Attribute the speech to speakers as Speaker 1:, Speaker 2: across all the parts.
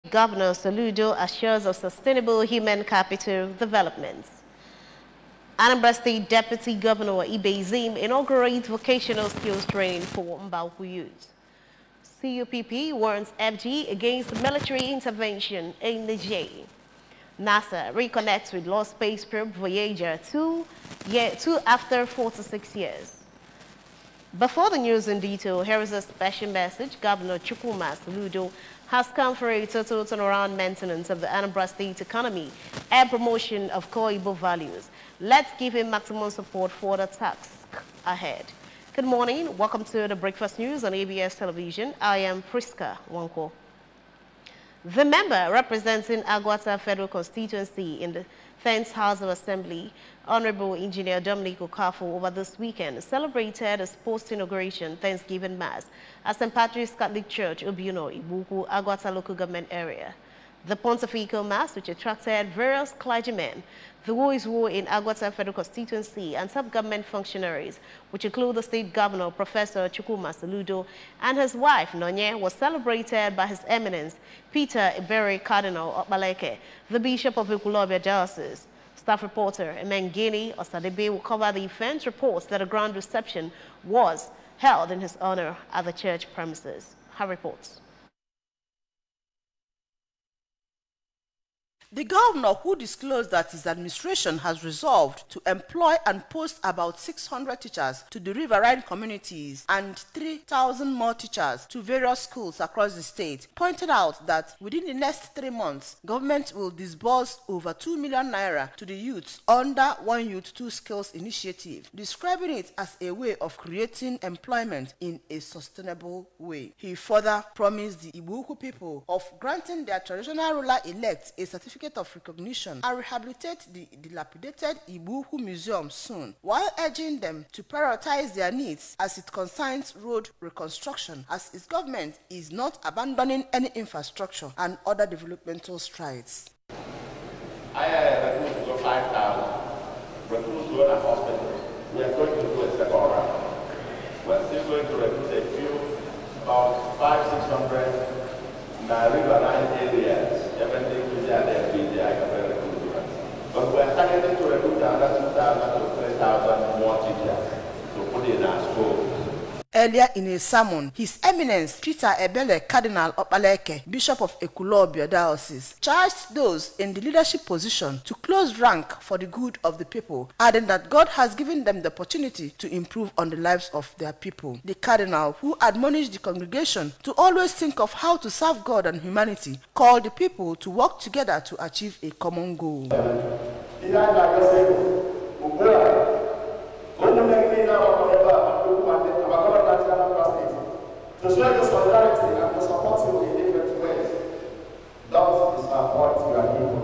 Speaker 1: Governor Soludo assures of sustainable human capital development. Anambra State Deputy Governor Ibezim inaugurates vocational skills training for Mbauku youth. CUPP warns FG against military intervention in Niger. NASA reconnects with lost space probe Voyager 2 after 46 years. Before the news in detail, here is a special message. Governor Chukwuma Soludo has come for a total turnaround maintenance of the Anambra State economy and promotion of core Igbo values. Let's give him maximum support for the task ahead. Good morning. Welcome to the Breakfast News on ABS Television. I am Priska Wanko. The member representing Agwata Federal Constituency in the 10th House of Assembly, Honorable Engineer Dominic Okafor, over this weekend celebrated his post-inauguration Thanksgiving Mass at St. Patrick's Catholic Church, Obiuno, Ibuku, Agwata local government area. The Pontifical Mass, which attracted various clergymen, the Who is Who in Agwata Federal Constituency, and sub-government functionaries, which include the State Governor, Professor Chukwuma Soludo, and his wife, Nonye, was celebrated by His Eminence, Peter Iberi Cardinal Okbaleke, the Bishop of Ekulobia Diocese. Staff reporter Emengini Osadebe will cover the event, reports that a grand reception was held in his honor at the church premises. Her reports.
Speaker 2: The governor, who disclosed that his administration has resolved to employ and post about 600 teachers to the riverine communities and 3,000 more teachers to various schools across the state, pointed out that within the next 3 months, government will disburse over 2 million naira to the youths under One Youth, Two Skills initiative, describing it as a way of creating employment in a sustainable way. He further promised the Ibuku people of granting their traditional ruler-elect a certificate of recognition and rehabilitate the dilapidated Ibuku Museum soon, while urging them to prioritize their needs as it concerns road reconstruction, as its government is not abandoning any infrastructure and other developmental strides.
Speaker 3: I recruit to go 5,000, recruit to go to hospitals. We are going to do a second round. We're still going to recruit a few, about 500-600 in the riverine areas. Everything is there, but we are targeting to recruit another 2,000 to 3,000 more teachers to put in our schools.
Speaker 2: Earlier in a sermon, His Eminence Peter Ebele Cardinal Okbaleke, Bishop of Ekulobia Diocese, charged those in the leadership position to close rank for the good of the people, adding that God has given them the opportunity to improve on the lives of their people. The Cardinal, who admonished the congregation to always think of how to serve God and humanity, called the people to work together to achieve a common goal.
Speaker 3: To show your solidarity and to support you in different ways. That is what you are here.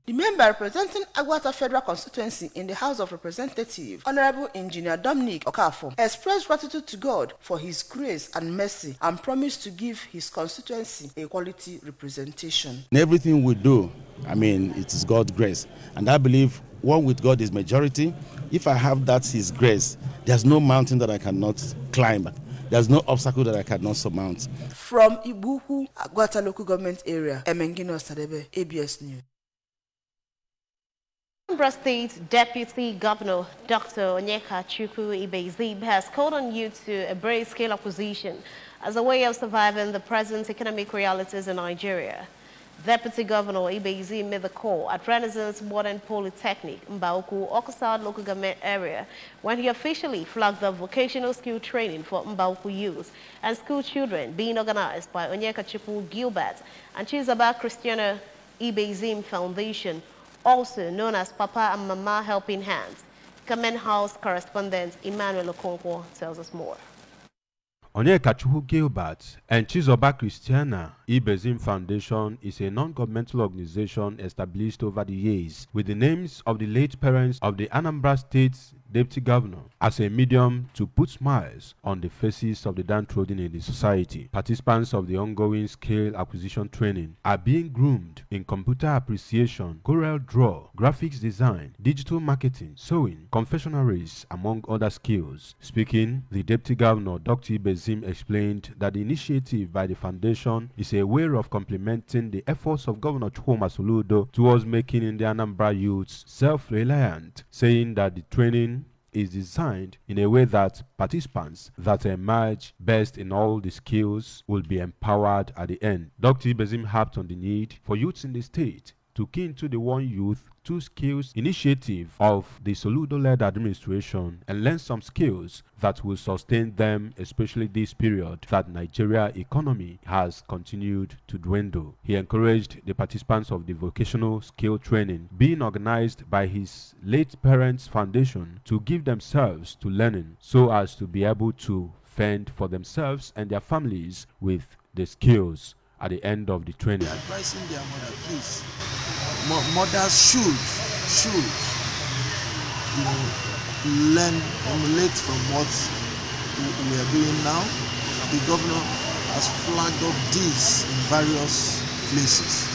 Speaker 2: The member representing Agwata Federal Constituency in the House of Representatives, Honorable Engineer Dominic Okafor, expressed gratitude to God for His grace and mercy and promised to give his constituency a quality representation.
Speaker 4: In everything we do, it is God's grace. And I believe one with God is majority. If I have that His grace, there's no mountain that I cannot climb. There's no obstacle that I cannot surmount.
Speaker 2: From Ibuku, Agwata local government area, Emengino Sadebe, ABS News.
Speaker 1: Anambra State Deputy Governor Dr. Onyeka Chukwu Ibezim has called on youth to embrace skill acquisition as a way of surviving the present economic realities in Nigeria. Deputy Governor Ibezim made the call at Renaissance Modern Polytechnic, Mbauku, Okasad local government area, when he officially flagged the vocational skill training for Mbauku youth and school children being organized by Onyeka Chukwu Gilbert and Chizaba Christiana Ibezim Foundation, also known as Papa and Mama Helping Hands. Comment House correspondent Emmanuel Okonkwo tells us more.
Speaker 5: Onyeka Chukwu Gilbert and Chizoba Christiana Ibezim Foundation is a non-governmental organization established over the years with the names of the late parents of the Anambra State Deputy Governor as a medium to put smiles on the faces of the downtrodden in the society. Participants of the ongoing skill acquisition training are being groomed in computer appreciation, Corel Draw, graphics design, digital marketing, sewing, confectionaries, among other skills. Speaking, the Deputy Governor, Dr. Ibezim, explained that the initiative by the foundation is a way of complementing the efforts of Governor Chukwuma Soludo towards making the Anambra youths self-reliant, saying that the training is designed in a way that participants that emerge best in all the skills will be empowered at the end. Dr. Ibezim harped on the need for youths in the state to key into the One Youth, Two Skills initiative of the Soludo-led administration and learn some skills that will sustain them, especially this period that Nigeria economy has continued to dwindle. He encouraged the participants of the vocational skill training being organized by his late parents' foundation to give themselves to learning so as to be able to fend for themselves and their families with the skills at the end of the training.
Speaker 6: Advising their mother, please. Mothers should learn, emulate from what we are doing now. The governor has flagged up this in various places.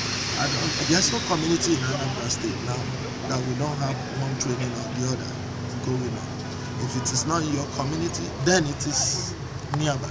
Speaker 6: There's no community in Anambra State now that we don't have one training or the other going on. If it is not in your community, then it is nearby.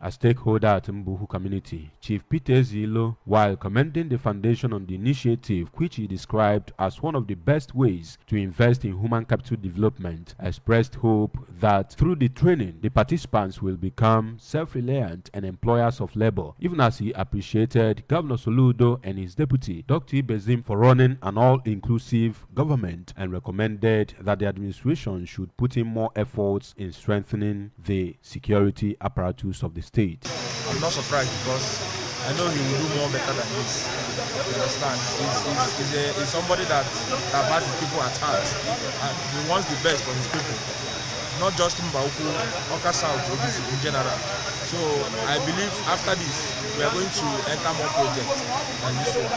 Speaker 5: A stakeholder at Mbuhu community, Chief Peter Zilo, while commending the foundation on the initiative, which he described as one of the best ways to invest in human capital development, expressed hope that through the training, the participants will become self-reliant and employers of labor, even as he appreciated Governor Soludo and his deputy, Dr. Ibezim, for running an all-inclusive government and recommended that the administration should put in more efforts in strengthening the security apparatus of the state.
Speaker 7: I'm not surprised because I know he will do more better than this. You understand? He's somebody that has his people at heart and he wants the best for his people. Not just Mbauku, Oka South, in general. So I believe after this, we are going to enter more projects than this one.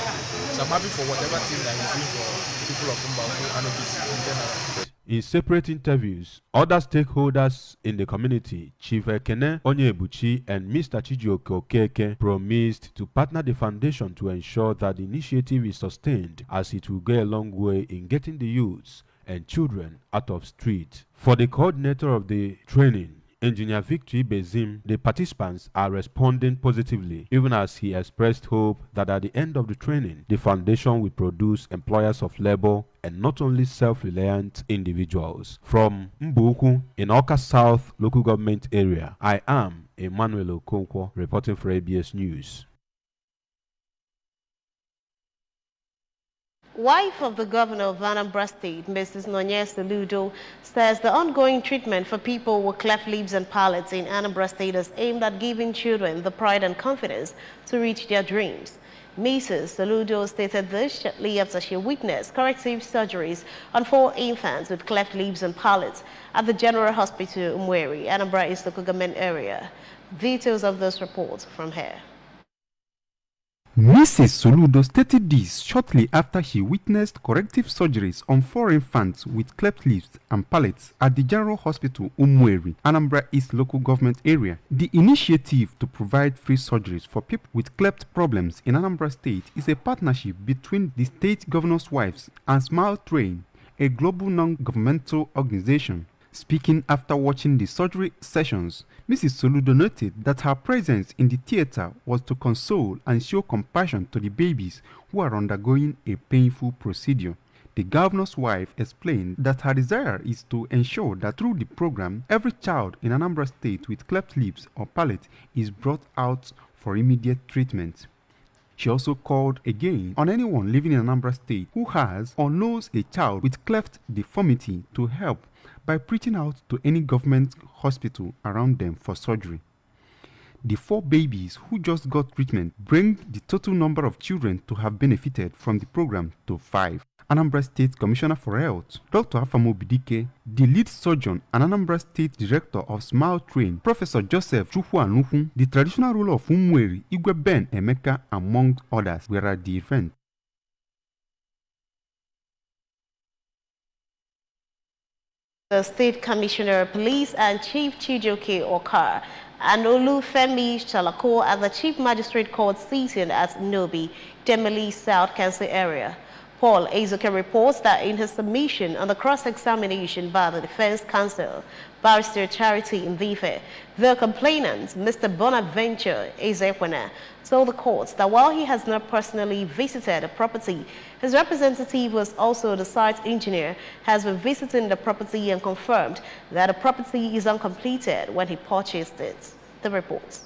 Speaker 7: So I'm happy for whatever thing that he's doing for people of Mbauku and Obisi in general.
Speaker 5: In separate interviews, other stakeholders in the community, Chief Ekene Onyebuchi and Mr. Chijioke Okeke, promised to partner the foundation to ensure that the initiative is sustained, as it will go a long way in getting the youths and children out of street. For the coordinator of the training, Engineer Victor Ibezim, the participants are responding positively, even as he expressed hope that at the end of the training, the foundation will produce employers of labor and not only self-reliant individuals. From Mbuku in Oka South local government area, I am Emmanuel Okonkwo reporting for ABS News.
Speaker 1: Wife of the governor of Anambra State, Mrs. Nonye Soludo, says the ongoing treatment for people with cleft lips and palates in Anambra State is aimed at giving children the pride and confidence to reach their dreams. Mrs. Soludo stated this shortly after she witnessed corrective surgeries on 4 infants with cleft lips and palates at the General Hospital, Umweri, Anambra East local government area. Details of this report from here.
Speaker 8: Mrs. Soludo stated this shortly after she witnessed corrective surgeries on 4 infants with cleft lips and palates at the General Hospital, Umweri, Anambra East local government area. The initiative to provide free surgeries for people with cleft problems in Anambra State is a partnership between the state governor's wives and Smile Train, a global non-governmental organization. Speaking after watching the surgery sessions, Mrs. Soludo noted that her presence in the theater was to console and show compassion to the babies who are undergoing a painful procedure. The governor's wife explained that her desire is to ensure that through the program, every child in Anambra State with cleft lips or palate is brought out for immediate treatment. She also called again on anyone living in Anambra State who has or knows a child with cleft deformity to help by reaching out to any government hospital around them for surgery. The 4 babies who just got treatment bring the total number of children to have benefited from the program to 5. Anambra State Commissioner for Health, Dr. Afamo Bidike, the lead surgeon and Anambra State Director of Smile Train, Professor Joseph Chukwu, the traditional ruler of Umweri, Igwe Ben Emeka, among others, were at the event.
Speaker 1: The State Commissioner of Police and Chief Chijioke Okar and Olufemi Chalako at the Chief Magistrate Court sitting at Nobi, Demili South Council area. Paul Ezoke reports that in his submission on the cross-examination by the Defense Counsel, Barrister Charity Ndife, the complainant, Mr. Bonaventure Ezekwena, told the court that while he has not personally visited the property, his representative, was also the site engineer, has been visiting the property and confirmed that the property is uncompleted when he purchased it. The reports.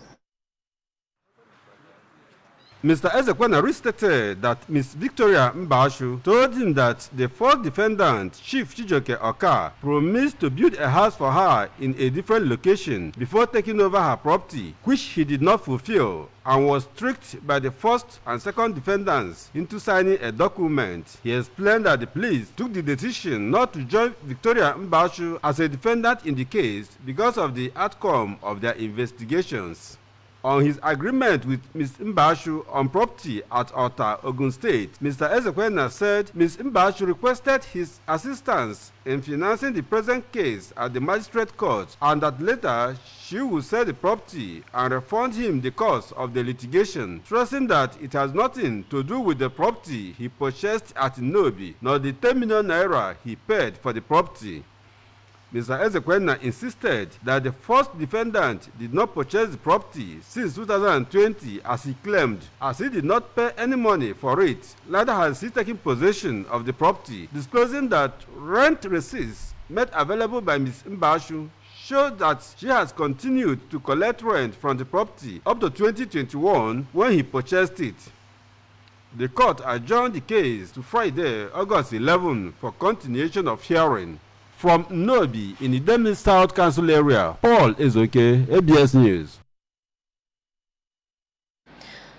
Speaker 9: Mr. Ezekwena restated that Ms. Victoria Mbashu told him that the fourth defendant, Chief Chijioke Okar, promised to build a house for her in a different location before taking over her property, which he did not fulfill, and was tricked by the first and second defendants into signing a document. He explained that the police took the decision not to join Victoria Mbashu as a defendant in the case because of the outcome of their investigations. On his agreement with Ms. Mbashu on property at Ota, Ogun State, Mr. Ezekwena said Ms. Mbashu requested his assistance in financing the present case at the magistrate court, and that later she would sell the property and refund him the cost of the litigation, stressing that it has nothing to do with the property he purchased at Nobi, nor the 10 million naira he paid for the property. Mr. Ezekwena insisted that the first defendant did not purchase the property since 2020 as he claimed, as he did not pay any money for it. Neither has he taken possession of the property, disclosing that rent receipts made available by Ms. Mbashu showed that she has continued to collect rent from the property up to 2021 when he purchased it. The court adjourned the case to Friday, August 11 for continuation of hearing. From Nobi in the Demili South Council area, Paul Ezoke, ABS News.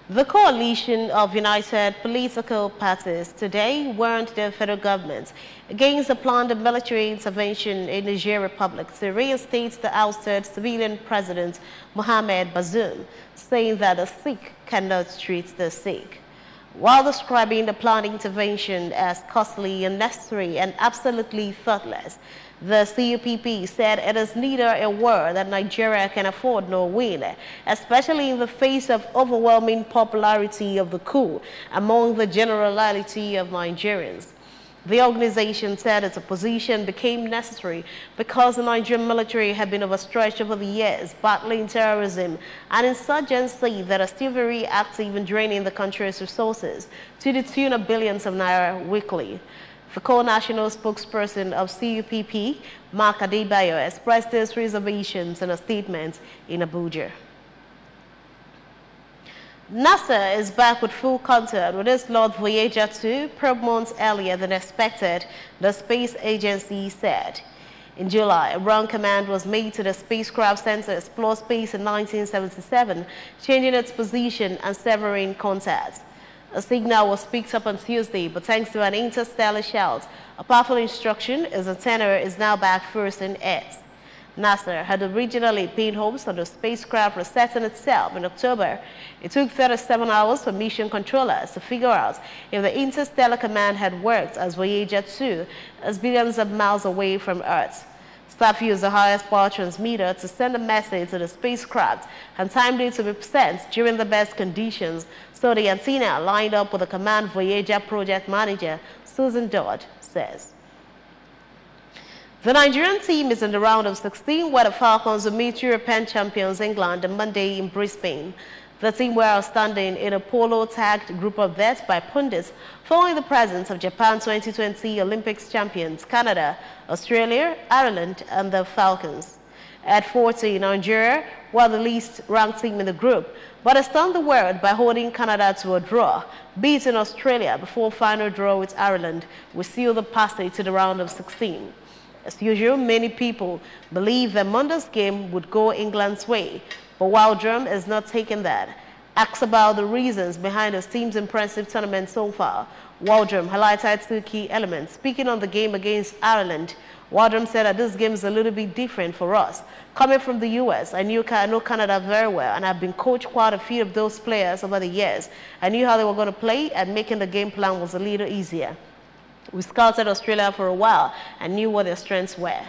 Speaker 1: The coalition of united political parties today warned the federal government against the planned military intervention in the Niger Republic to reinstate the ousted civilian president Mohamed Bazoum, saying that the sick cannot treat the sick. While describing the planned intervention as costly, unnecessary, and absolutely thoughtless, the CUPP said it is neither a war that Nigeria can afford nor win, especially in the face of overwhelming popularity of the coup among the generality of Nigerians. The organization said its opposition became necessary because the Nigerian military had been overstretched over the years, battling terrorism and insurgency that are still very active in draining the country's resources to the tune of billions of naira weekly. The co-national spokesperson of CUPP, Mark Adebayo, expressed his reservations in a statement in Abuja. NASA is back with full contact with its Lord Voyager 2 probe months earlier than expected, the space agency said. In July, a wrong command was made to the spacecraft sent to explore space in 1977, changing its position and severing contact. A signal was picked up on Tuesday, but thanks to an interstellar shout, a powerful instruction is antenna is now back first in Earth. NASA had originally pinned hopes on the spacecraft resetting itself in October. It took 37 hours for mission controllers to figure out if the interstellar command had worked, as Voyager 2 is billions of miles away from Earth. Staff used the highest power transmitter to send a message to the spacecraft and timed it to be sent during the best conditions, so the antenna lined up with the command Voyager project manager, Susan Dodd, says. The Nigerian team is in the round of 16 where the Falcons will meet European champions England on Monday in Brisbane. The team were outstanding in a polo tagged group of death by pundits following the presence of Japan 2020 Olympics champions Canada, Australia, Ireland and the Falcons. At 40, Nigeria were the least ranked team in the group, but they stunned the world by holding Canada to a draw, beating Australia before final draw with Ireland, which sealed the passage to the round of 16. As usual, many people believe that Monday's game would go England's way, but Waldrum is not taking that. Asked about the reasons behind his team's impressive tournament so far, Waldrum highlighted two key elements. Speaking on the game against Ireland, Waldrum said that this game is a little bit different for us. Coming from the US, I know Canada very well, and I've been coached quite a few of those players over the years. I knew how they were going to play, and making the game plan was a little easier. We scouted Australia for a while and knew what their strengths were.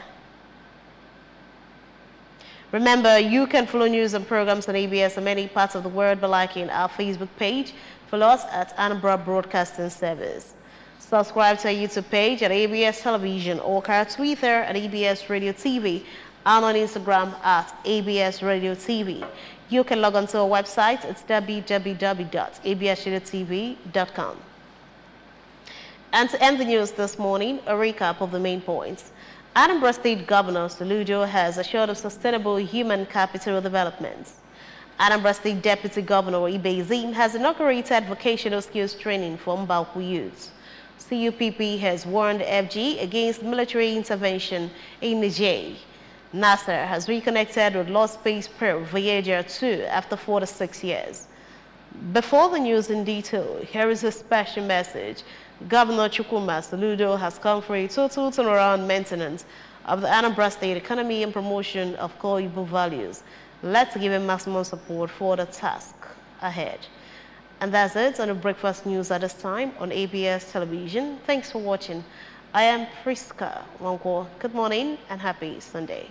Speaker 1: Remember, you can follow news and programs on ABS in many parts of the world by liking our Facebook page. Follow us at Anambra Broadcasting Service. Subscribe to our YouTube page at ABS Television or our Twitter at ABS Radio TV and on Instagram at ABS Radio TV. You can log on to our website. It's www.absradiotv.com. And to end the news this morning, a recap of the main points. Anambra State Governor Soludo has assured of sustainable human capital development. Anambra State Deputy Governor Ibezim has inaugurated vocational skills training for Mbauku youths. CUPP has warned FG against military intervention in Niger. NASA has reconnected with Lost Space probe Voyager 2 after 46 years. Before the news in detail, here is a special message. Governor Chukwuma Soludo has come for a total turnaround maintenance of the Anambra State economy and promotion of core Igbo values. Let's give him maximum support for the task ahead. And that's it on the breakfast news at this time on ABS Television. Thanks for watching. I am Priska Wanko. Good morning and happy Sunday.